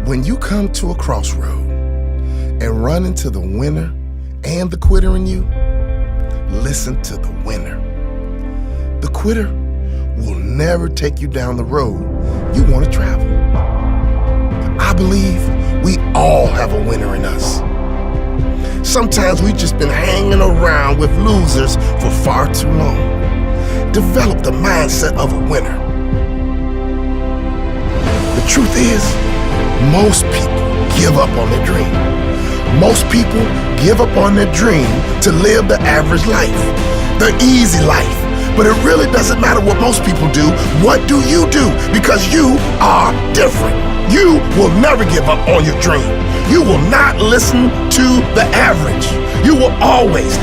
When you come to a crossroad and run into the winner and the quitter in you, listen to the winner. The quitter will never take you down the road you want to travel. I believe we all have a winner in us. Sometimes we've just been hanging around with losers for far too long. Develop the mindset of a winner. The truth is, most people give up on their dream. Most people give up on their dream to live the average life, the easy life. But it really doesn't matter what most people do. What do you do? Because you are different. You will never give up on your dream. You will not listen to the average. You will always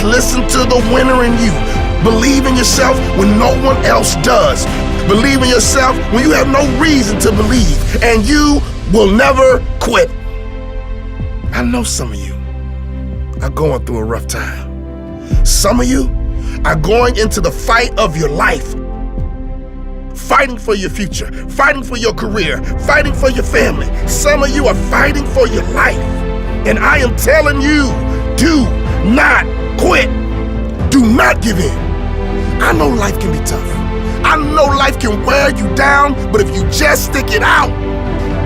listen to the winner in you. Believe in yourself when no one else does. Believe in yourself when you have no reason to believe. And you will never quit. I know some of you are going through a rough time. Some of you are going into the fight of your life. Fighting for your future, fighting for your career, fighting for your family. Some of you are fighting for your life. And I am telling you, do not quit. Do not give in. I know life can be tough. I know life can wear you down, but if you just stick it out,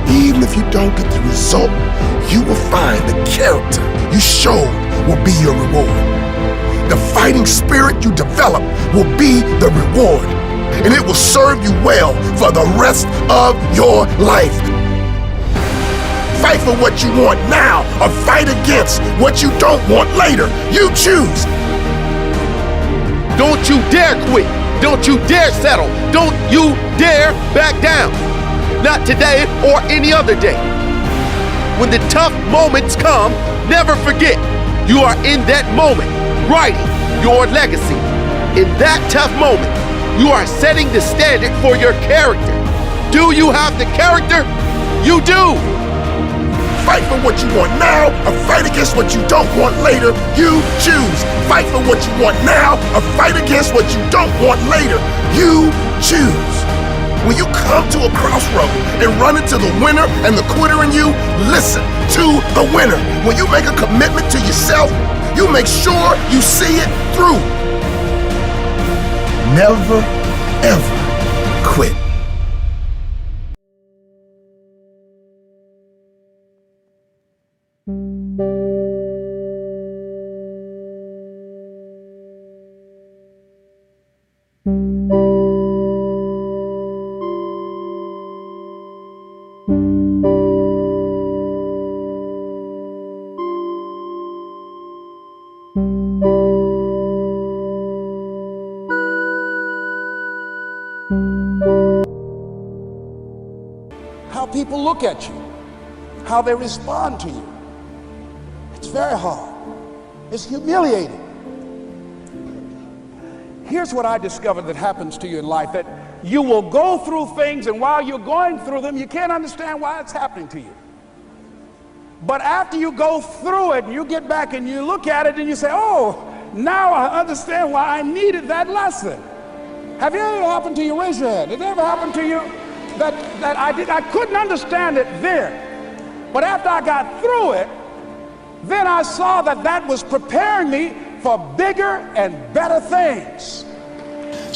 even if you don't get the result, you will find the character you showed will be your reward. The fighting spirit you develop will be the reward, and it will serve you well for the rest of your life. Fight for what you want now, or fight against what you don't want later. You choose. Don't you dare quit. Don't you dare settle. Don't you dare back down. Not today or any other day. When the tough moments come, never forget you are in that moment writing your legacy. In that tough moment, you are setting the standard for your character. Do you have the character? You do. Fight for what you want now, or fight against what you don't want later. You choose. Fight for what you want now, or fight against what you don't want later. You choose. When you come to a crossroad and run into the winner and the quitter in you, listen to the winner. When you make a commitment to yourself, you make sure you see it through. Never, ever quit. How people look at you, how they respond to you. It's very hard. It's humiliating. Here's what I discovered that happens to you in life, that you will go through things, and while you're going through them, you can't understand why it's happening to you. But after you go through it, and you get back and you look at it and you say, oh, now I understand why I needed that lesson. Have you ever happened to you? Raise your hand. Did it ever happen to you? That I couldn't understand it then, but after I got through it, then I saw that was preparing me for bigger and better things.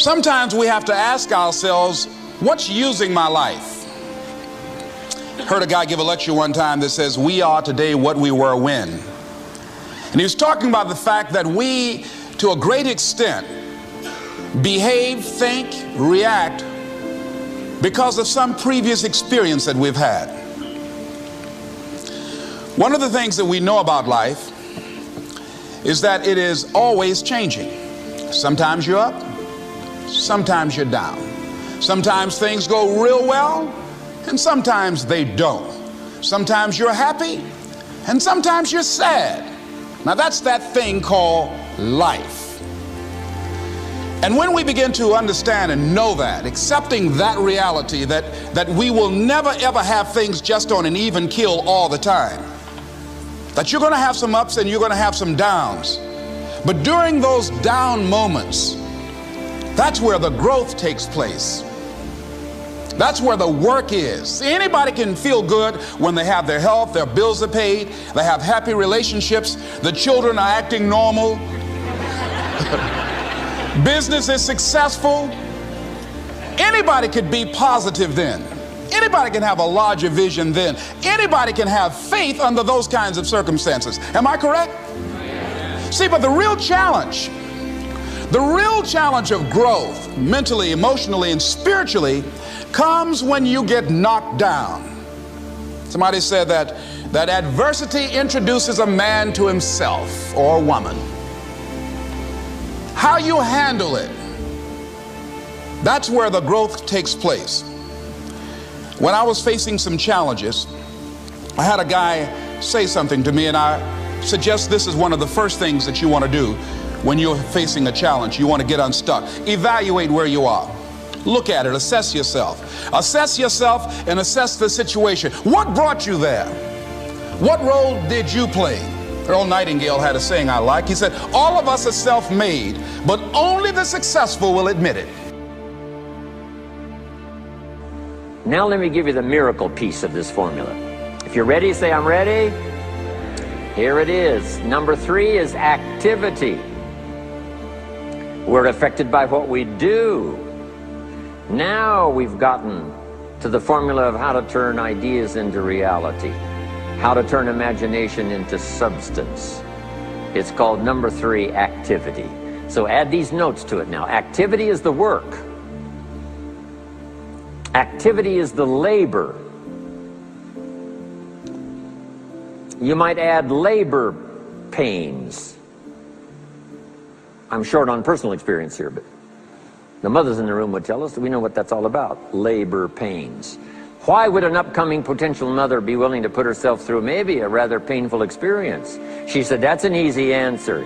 Sometimes we have to ask ourselves, what's using my life? Heard a guy give a lecture one time that says, we are today what we were when. And he was talking about the fact that we, to a great extent, behave, think, react because of some previous experience that we've had. One of the things that we know about life is that it is always changing. Sometimes you're up, sometimes you're down. Sometimes things go real well, and sometimes they don't. Sometimes you're happy, and sometimes you're sad. Now that's that thing called life. And when we begin to understand and know that, accepting that reality, that we will never ever have things just on an even keel all the time, that you're going to have some ups and you're going to have some downs, but during those down moments, that's where the growth takes place. That's where the work is. See, anybody can feel good when they have their health, their bills are paid, they have happy relationships, the children are acting normal, business is successful. Anybody could be positive then. Anybody can have a larger vision then. Anybody can have faith under those kinds of circumstances. Am I correct? See, but the real challenge of growth, mentally, emotionally, and spiritually, comes when you get knocked down. Somebody said that adversity introduces a man to himself or a woman. How you handle it, that's where the growth takes place. When I was facing some challenges, I had a guy say something to me, and I suggest this is one of the first things that you want to do when you're facing a challenge. You want to get unstuck. Evaluate where you are. Look at it, assess yourself. Assess yourself and assess the situation. What brought you there? What role did you play? Earl Nightingale had a saying I like. He said, all of us are self-made, but only the successful will admit it. Now let me give you the miracle piece of this formula. If you're ready, say I'm ready. Here it is. Number 3 is activity. We're affected by what we do. Now we've gotten to the formula of how to turn ideas into reality, how to turn imagination into substance. It's called number 3, activity. So add these notes to it now. Activity is the work. Activity is the labor. You might add labor pains. I'm short on personal experience here, but the mothers in the room would tell us that we know what that's all about. Labor pains. Why would an upcoming potential mother be willing to put herself through maybe a rather painful experience? She said, that's an easy answer.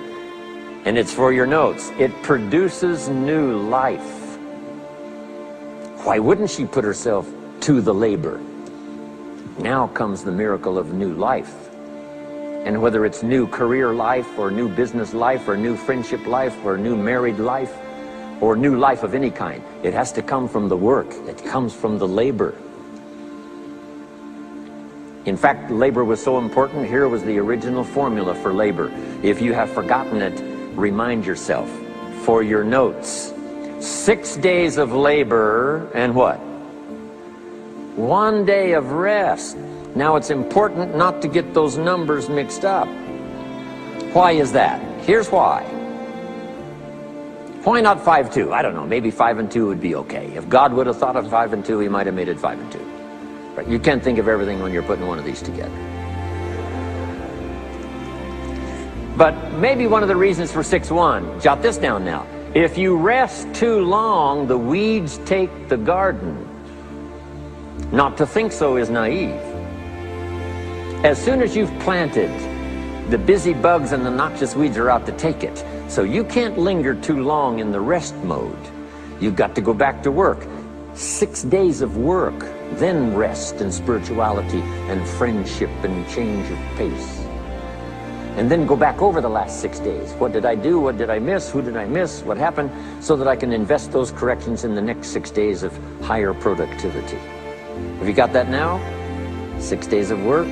And it's for your notes. It produces new life. Why wouldn't she put herself to the labor? Now comes the miracle of new life. And whether it's new career life or new business life or new friendship life or new married life or new life of any kind, it has to come from the work. It comes from the labor. In fact, labor was so important. Here was the original formula for labor. If you have forgotten it, remind yourself. For your notes, 6 days of labor and what? 1 day of rest. Now it's important not to get those numbers mixed up. Why is that? Here's why. Why not 5-2? I don't know, maybe 5 and 2 would be okay. If God would have thought of 5 and 2, he might have made it 5 and 2. Right? You can't think of everything when you're putting one of these together. But maybe one of the reasons for 6-1, jot this down now. If you rest too long, the weeds take the garden. Not to think so is naive. As soon as you've planted, the busy bugs and the noxious weeds are out to take it. So you can't linger too long in the rest mode. You've got to go back to work. 6 days of work, then rest and spirituality and friendship and change of pace. And then go back over the last 6 days. What did I do? What did I miss? Who did I miss? What happened? So that I can invest those corrections in the next 6 days of higher productivity. Have you got that now? 6 days of work,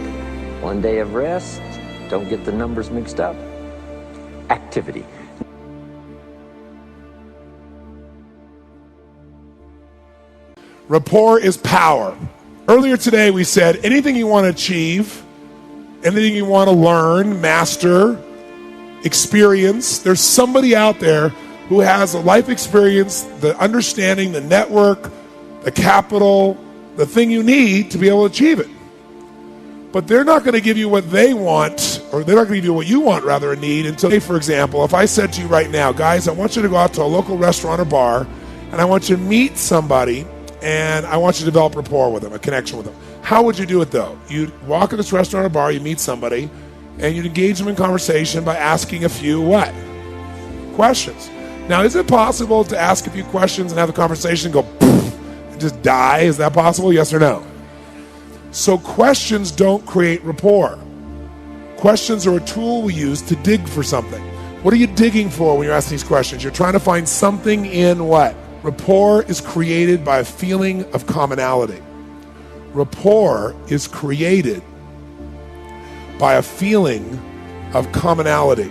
1 day of rest. Don't get the numbers mixed up. Activity. Rapport is power. Earlier today we said anything you want to achieve, anything you want to learn, master, experience, there's somebody out there who has a life experience, the understanding, the network, the capital, the thing you need to be able to achieve it. But they're not going to give you what they want, or they're not going to give you what you want, rather, and need until, for example, if I said to you right now, guys, I want you to go out to a local restaurant or bar, and I want you to meet somebody, and I want you to develop rapport with them, a connection with them. How would you do it, though? You'd walk in this restaurant or bar, you meet somebody, and you'd engage them in conversation by asking a few what? Questions. Now, is it possible to ask a few questions and have the conversation go poof, and just die? Is that possible? Yes or no? So questions don't create rapport. Questions are a tool we use to dig for something. What are you digging for when you're asking these questions? You're trying to find something in what? Rapport is created by a feeling of commonality. Rapport is created by a feeling of commonality.